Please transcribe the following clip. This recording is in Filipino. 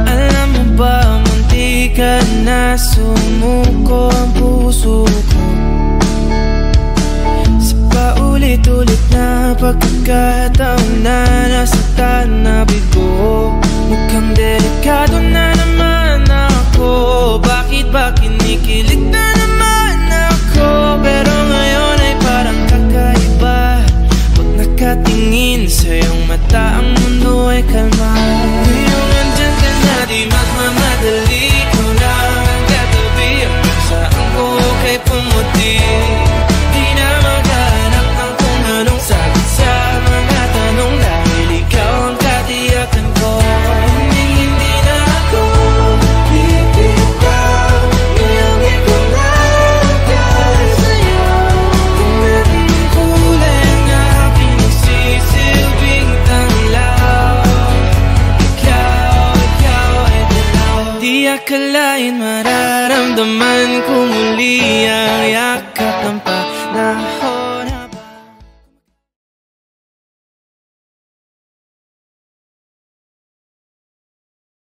Alam mo ba, munti ka na sumuko ang puso ko sa paulit-ulit na pagkakataon na nasaktan na bigo. Mukhang delikado na naman ako. Bakit ba kinikilig na naman ako? Pero ngayon ay parang kakaiba. Pag nakatingin sa iyong mata, ang mundo ay kalma. Ngayong andyan ka na, di magmamadali. Ikaw lang ang katabi. Ang saan ko kay pumuti. Di na maghanap ng kung anong sagot sa mga tanong, dahil ikaw ang katiyakan ko. Hindi na ako bibitaw. Ngayong ikaw lang para sa'yo. Kung meron ng kulay ang aking nagsisilbing tanglaw, ikaw ay dilaw. Di akalain mararamdaman ko muli ang yakap ng panahon.